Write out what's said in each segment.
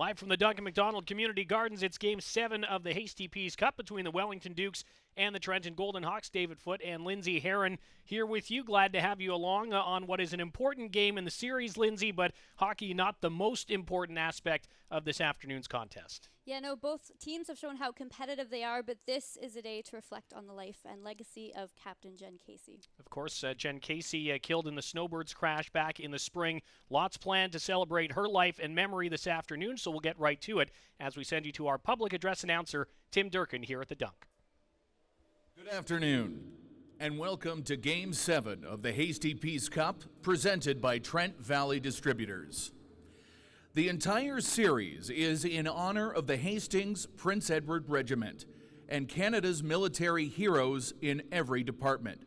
Live from the Duncan MacDonald Community Gardens, it's Game 7 of the Hasty Peas Cup between the Wellington Dukes and the Trenton Golden Hawks. David Foote and Lindsay Herron here with you. Glad to have you along on what is an important game in the series, Lindsay, but hockey not the most important aspect of this afternoon's contest. Yeah, no, both teams have shown how competitive they are, but this is a day to reflect on the life and legacy of Captain Jenn Casey. Of course, Jenn Casey killed in the Snowbirds crash back in the spring. Lots planned to celebrate her life and memory this afternoon, so we'll get right to it as we send you to our public address announcer, Tim Durkin, here at the Dunk. Good afternoon, and welcome to Game 7 of the Hasty Peas Cup, presented by Trent Valley Distributors. The entire series is in honor of the Hastings Prince Edward Regiment and Canada's military heroes in every department.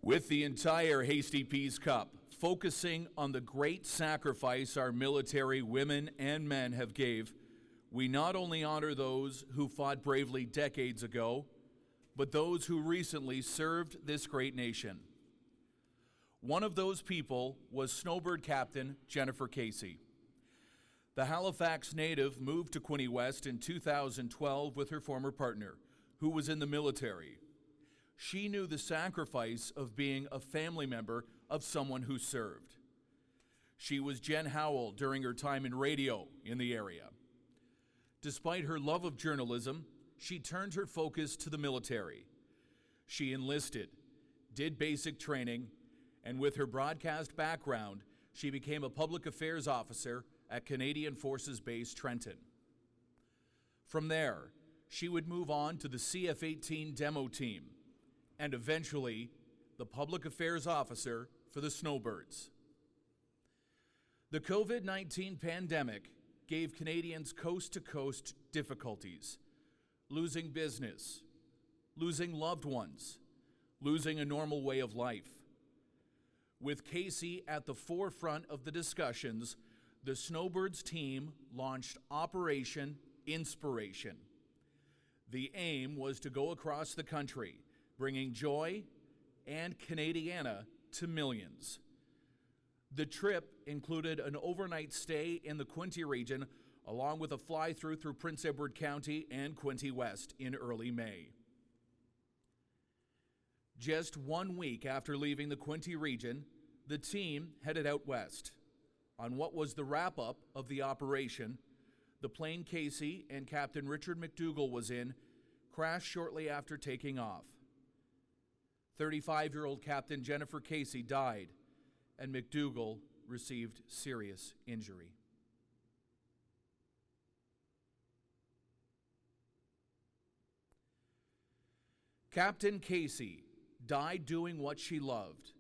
With the entire Hasty Peas Cup focusing on the great sacrifice our military women and men have gave, we not only honor those who fought bravely decades ago, but those who recently served this great nation. One of those people was Snowbird captain Jennifer Casey. The Halifax native moved to Quinte West in 2012 with her former partner, who was in the military. She knew the sacrifice of being a family member of someone who served. She was Jen Howell during her time in radio in the area. Despite her love of journalism, she turned her focus to the military. She enlisted, did basic training, and with her broadcast background, she became a public affairs officer at Canadian Forces Base Trenton. From there, she would move on to the CF-18 demo team, and eventually, the public affairs officer for the Snowbirds. The COVID-19 pandemic gave Canadians coast-to-coast difficulties, losing business, losing loved ones, losing a normal way of life. With Casey at the forefront of the discussions, the Snowbirds team launched Operation Inspiration. The aim was to go across the country, bringing joy and Canadiana to millions. The trip included an overnight stay in the Quinte region, along with a fly-through through Prince Edward County and Quinte West in early May. Just 1 week after leaving the Quinte region, the team headed out west. On what was the wrap-up of the operation, the plane Casey and Captain Richard McDougall was in crashed shortly after taking off. 35-year-old Captain Jennifer Casey died, and McDougall received serious injury. Captain Casey died doing what she loved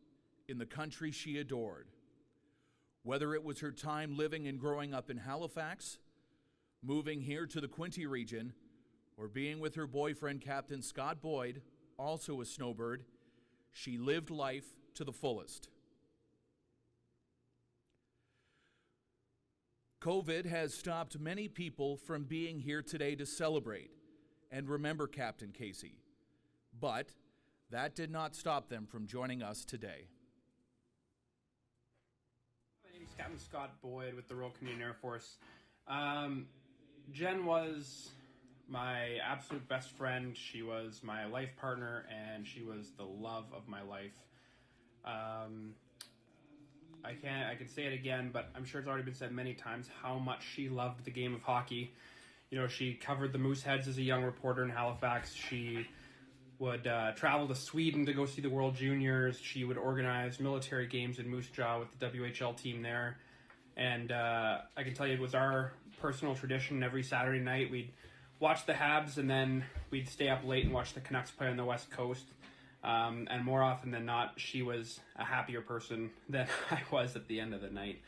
in the country she adored. Whether it was her time living and growing up in Halifax, moving here to the Quinte region, or being with her boyfriend, Captain Scott Boyd, also a snowbird, she lived life to the fullest. COVID has stopped many people from being here today to celebrate and remember Captain Casey, but that did not stop them from joining us today. My name is Captain Scott Boyd with the Royal Canadian Air Force. Jen was my absolute best friend. She was my life partner, and she was the love of my life. I can say it again, but I'm sure it's already been said many times how much she loved the game of hockey. You know, she covered the Mooseheads as a young reporter in Halifax. She would travel to Sweden to go see the World Juniors. She would organize military games in Moose Jaw with the WHL team there. And I can tell you it was our personal tradition. Every Saturday night we'd watch the Habs, and then we'd stay up late and watch the Canucks play on the West Coast. And more often than not, she was a happier person than I was at the end of the night.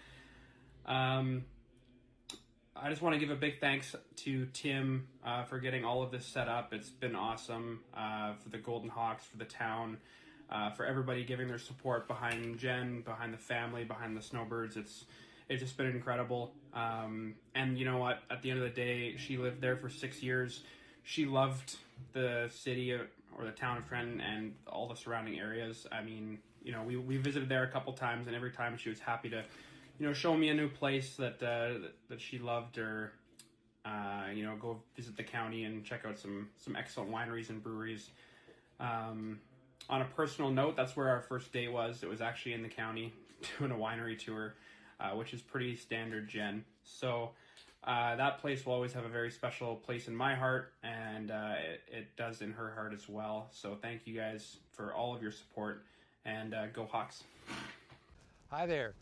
I just want to give a big thanks to Tim for getting all of this set up. It's been awesome for the Golden Hawks, for the town, for everybody giving their support behind Jen, behind the family, behind the Snowbirds. It's just been incredible. And you know what? At the end of the day, she lived there for 6 years. She loved the city or the town of Trenton and all the surrounding areas. I mean, you know, we visited there a couple times, and every time she was happy to show me a new place that she loved, or go visit the county and check out some excellent wineries and breweries. On a personal note, that's where our first date was. It was actually in the county doing a winery tour, which is pretty standard, Jen. So that place will always have a very special place in my heart, and it does in her heart as well. So thank you guys for all of your support, and go Hawks. Hi there.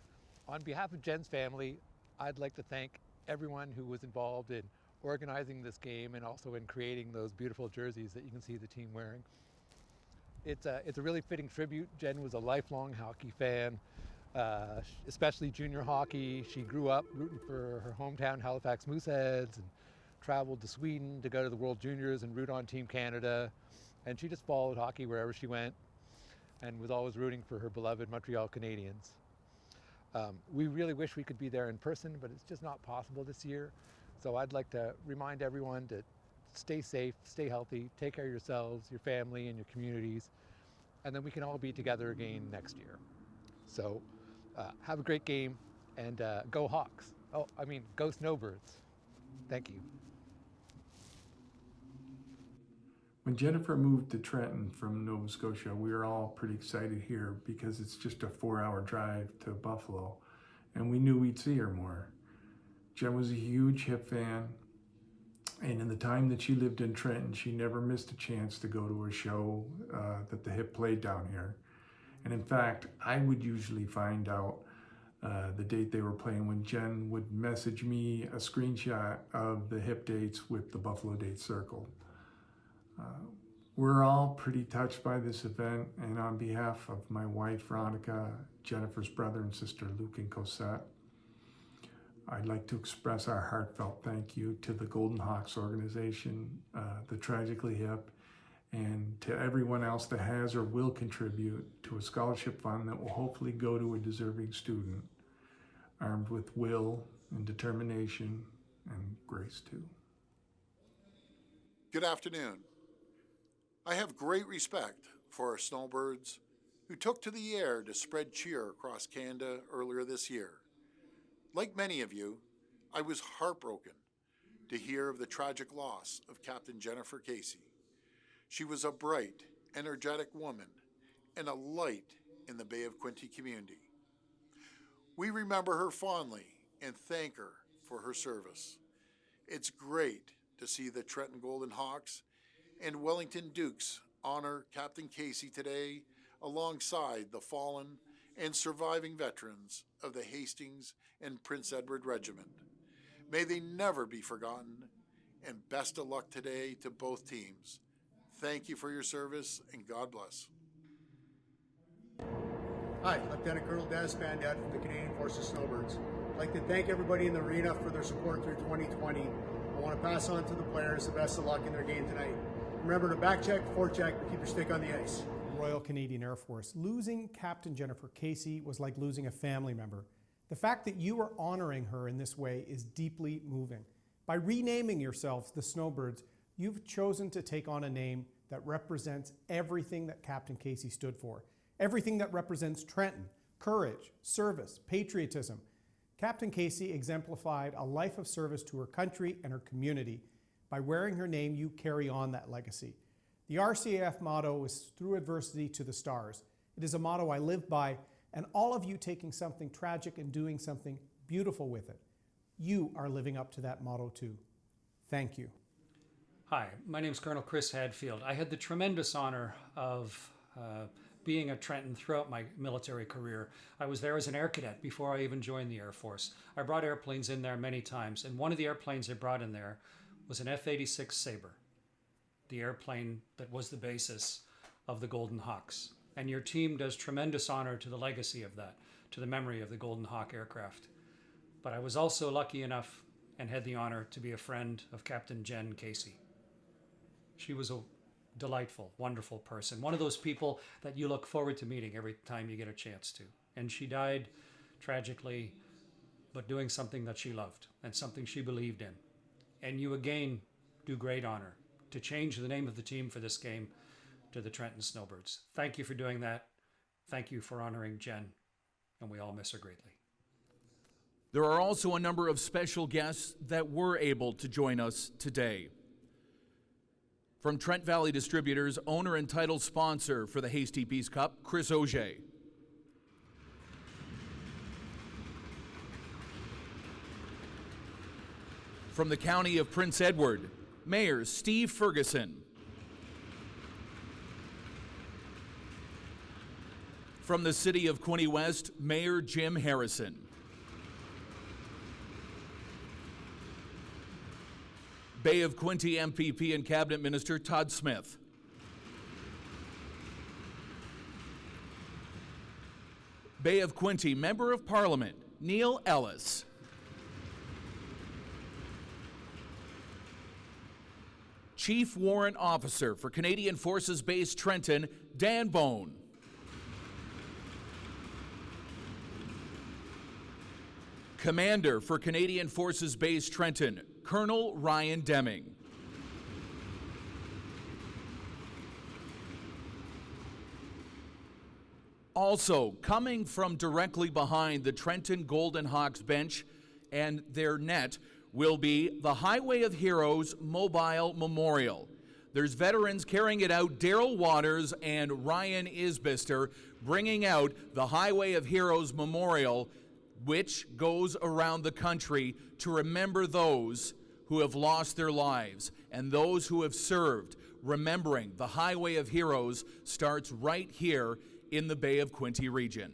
On behalf of Jenn's family, I'd like to thank everyone who was involved in organizing this game and also in creating those beautiful jerseys that you can see the team wearing. It's a really fitting tribute. Jenn was a lifelong hockey fan, especially junior hockey. She grew up rooting for her hometown Halifax Mooseheads and traveled to Sweden to go to the World Juniors and root on Team Canada. And she just followed hockey wherever she went and was always rooting for her beloved Montreal Canadiens. We really wish we could be there in person, but it's just not possible this year. So I'd like to remind everyone to stay safe, stay healthy, take care of yourselves, your family, and your communities, and then we can all be together again next year. So have a great game, and go Hawks. Go Snowbirds. Thank you. When Jennifer moved to Trenton from Nova Scotia, we were all pretty excited here because it's just a 4-hour drive to Buffalo, and we knew we'd see her more. Jenn was a huge Hip fan, and in the time that she lived in Trenton, she never missed a chance to go to a show that the Hip played down here. And in fact, I would usually find out the date they were playing when Jenn would message me a screenshot of the Hip dates with the Buffalo dates circled. We're all pretty touched by this event, and on behalf of my wife, Veronica, Jennifer's brother and sister, Luke and Cosette, I'd like to express our heartfelt thank you to the Golden Hawks organization, the Tragically Hip, and to everyone else that has or will contribute to a scholarship fund that will hopefully go to a deserving student, armed with will and determination and grace too. Good afternoon. I have great respect for our snowbirds who took to the air to spread cheer across Canada earlier this year. Like many of you, I was heartbroken to hear of the tragic loss of Captain Jennifer Casey. She was a bright, energetic woman and a light in the Bay of Quinte community. We remember her fondly and thank her for her service. It's great to see the Trenton Golden Hawks and Wellington Dukes honor Captain Casey today alongside the fallen and surviving veterans of the Hastings and Prince Edward Regiment. May they never be forgotten, and best of luck today to both teams. Thank you for your service, and God bless. Hi, Lieutenant Colonel Dennis Bandad from the Canadian Forces Snowbirds. I'd like to thank everybody in the arena for their support through 2020. I want to pass on to the players the best of luck in their game tonight. Remember to back check, forecheck, but keep your stick on the ice. Royal Canadian Air Force. Losing Captain Jennifer Casey was like losing a family member. The fact that you are honoring her in this way is deeply moving. By renaming yourselves the Snowbirds, you've chosen to take on a name that represents everything that Captain Casey stood for. Everything that represents Trenton: courage, service, patriotism. Captain Casey exemplified a life of service to her country and her community. By wearing her name, you carry on that legacy. The RCAF motto is through adversity to the stars. It is a motto I live by, and all of you taking something tragic and doing something beautiful with it. You are living up to that motto too. Thank you. Hi, my name is Colonel Chris Hadfield. I had the tremendous honor of being at Trenton throughout my military career. I was there as an air cadet before I even joined the Air Force. I brought airplanes in there many times, and one of the airplanes I brought in there was an F-86 Sabre, the airplane that was the basis of the Golden Hawks. And your team does tremendous honor to the legacy of that, to the memory of the Golden Hawk aircraft. But I was also lucky enough and had the honor to be a friend of Captain Jenn Casey. She was a delightful, wonderful person, one of those people that you look forward to meeting every time you get a chance to. And she died tragically, but doing something that she loved and something she believed in. And you again do great honor to change the name of the team for this game to the Trenton Snowbirds. Thank you for doing that. Thank you for honoring Jenn, and we all miss her greatly. There are also a number of special guests that were able to join us today. From Trent Valley Distributors, owner and title sponsor for the Hasty Peace Cup, Chris Auger. From the County of Prince Edward, Mayor Steve Ferguson. From the City of Quinte West, Mayor Jim Harrison. Bay of Quinte MPP and Cabinet Minister Todd Smith. Bay of Quinte Member of Parliament Neil Ellis. Chief Warrant Officer for Canadian Forces Base Trenton, Dan Bone. Commander for Canadian Forces Base Trenton, Colonel Ryan Deming. Also, coming from directly behind the Trenton Golden Hawks bench and their net will be the Highway of Heroes Mobile Memorial. There's veterans carrying it out, Daryl Waters and Ryan Isbister, bringing out the Highway of Heroes Memorial, which goes around the country to remember those who have lost their lives and those who have served. Remembering the Highway of Heroes starts right here in the Bay of Quinte region.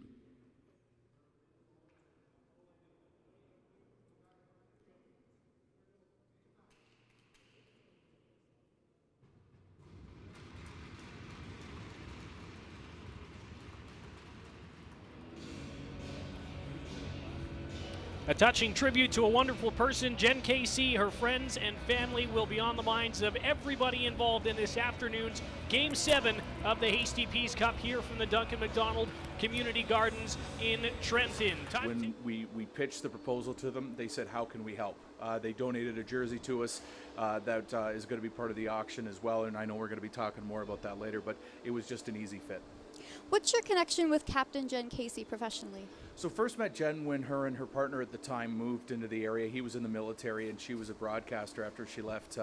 A touching tribute to a wonderful person, Jenn Casey. Her friends and family will be on the minds of everybody involved in this afternoon's Game 7 of the Hasty Peace Cup here from the Duncan MacDonald Community Gardens in Trenton. When we pitched the proposal to them, they said, how can we help? They donated a jersey to us that is going to be part of the auction as well, and I know we're going to be talking more about that later, but it was just an easy fit. What's your connection with Captain Jenn Casey professionally? So first met Jen when her and her partner at the time moved into the area. He was in the military and she was a broadcaster after she left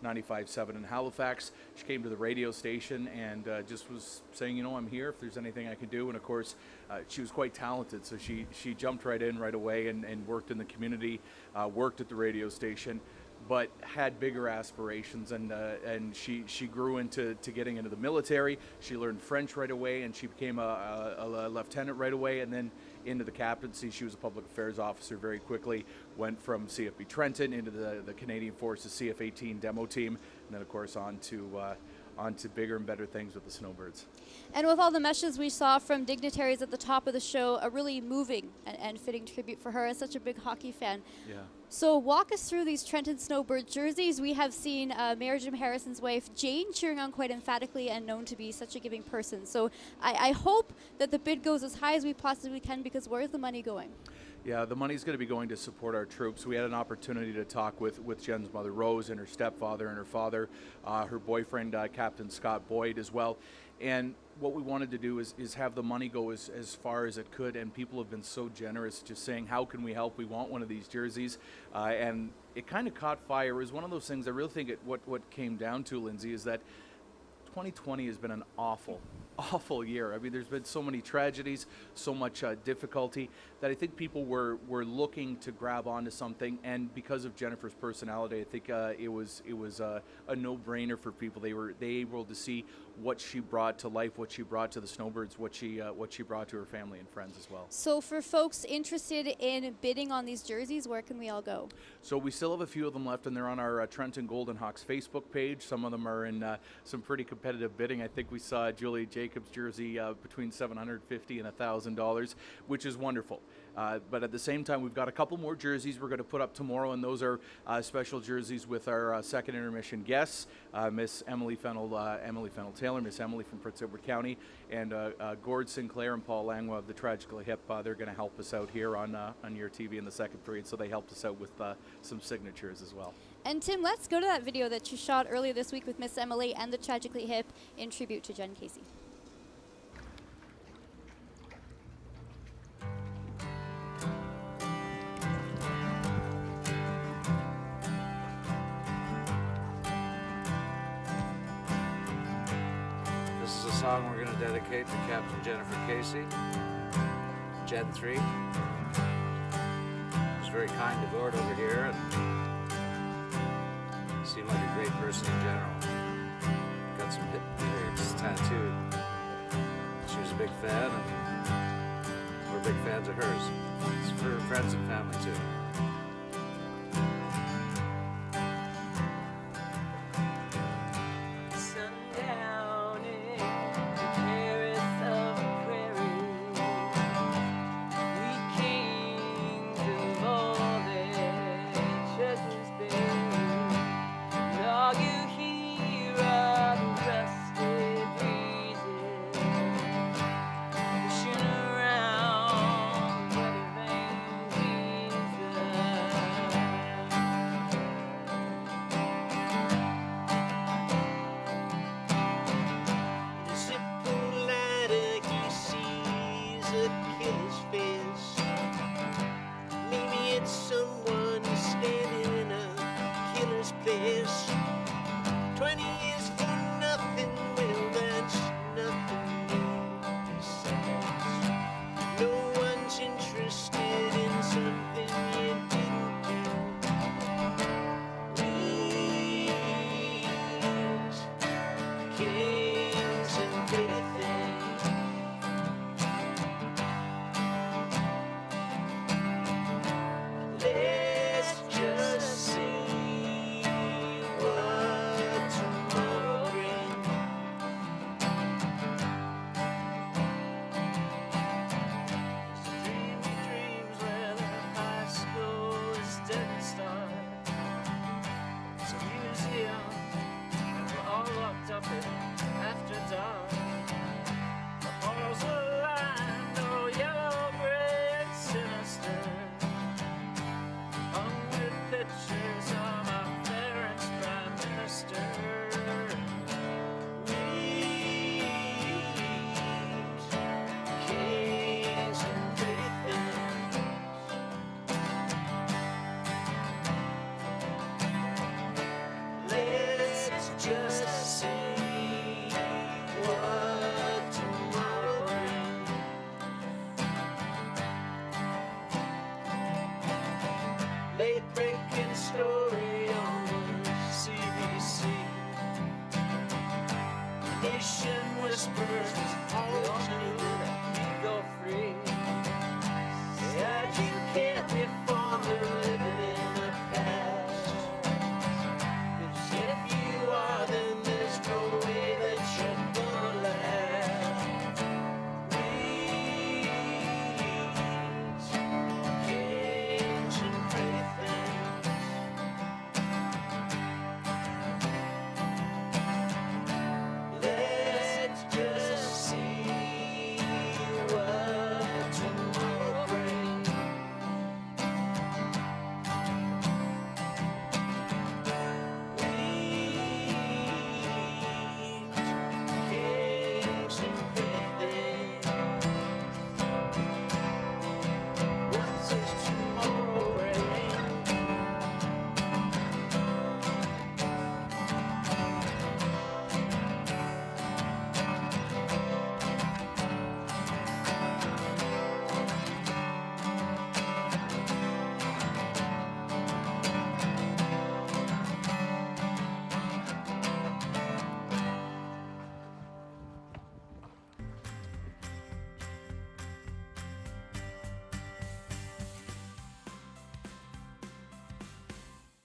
95.7 in Halifax. She came to the radio station and just was saying, you know, I'm here if there's anything I can do. And of course, she was quite talented, so she jumped right in right away and worked in the community, worked at the radio station, but had bigger aspirations, and she grew into getting into the military. She learned French right away, and she became a lieutenant right away, and then into the captaincy. She was a public affairs officer very quickly, went from CFB Trenton into the Canadian Forces CF-18 demo team, and then of course on to bigger and better things with the Snowbirds. And with all the messages we saw from dignitaries at the top of the show, a really moving and fitting tribute for her as such a big hockey fan. Yeah. So walk us through these Trenton Snowbird jerseys. We have seen Mayor Jim Harrison's wife, Jane, cheering on quite emphatically and known to be such a giving person. So I hope that the bid goes as high as we possibly can, because where's the money going? Yeah, the money's going to be going to support our troops. We had an opportunity to talk with Jen's mother, Rose, and her stepfather and her father, her boyfriend, Captain Scott Boyd as well. And what we wanted to do is have the money go as far as it could, and people have been so generous, just saying, how can we help? We want one of these jerseys. And it kind of caught fire. It was one of those things, I really think what came down to, Lindsay, is that 2020 has been an awful year. I mean, there's been so many tragedies, so much difficulty, that I think people were looking to grab onto something, and because of Jennifer's personality, I think it was a no-brainer for people. They were able to see what she brought to life, what she brought to the Snowbirds, what she brought to her family and friends as well. So for folks interested in bidding on these jerseys, where can we all go? So we still have a few of them left, and they're on our Trenton Golden Hawks Facebook page. Some of them are in some pretty competitive bidding. I think we saw Julia Jacobs jersey between $750 and $1,000, which is wonderful. But at the same time, we've got a couple more jerseys we're going to put up tomorrow, and those are special jerseys with our second intermission guests, Miss Emily Fennell Taylor, Miss Emily from Prince Edward County, and Gord Sinclair and Paul Langwa of the Tragically Hip. They're going to help us out here on your TV in the second period, so they helped us out with some signatures as well. And Tim, let's go to that video that you shot earlier this week with Miss Emily and the Tragically Hip in tribute to Jenn Casey. song we're going to dedicate to Captain Jennifer Casey, Gen 3. She was very kind to Gord over here and seemed like a great person in general. Got some hit lyrics tattooed. She was a big fan, and we're big fans of hers. It's for her friends and family too. Someone standing in a killer's place. 20 years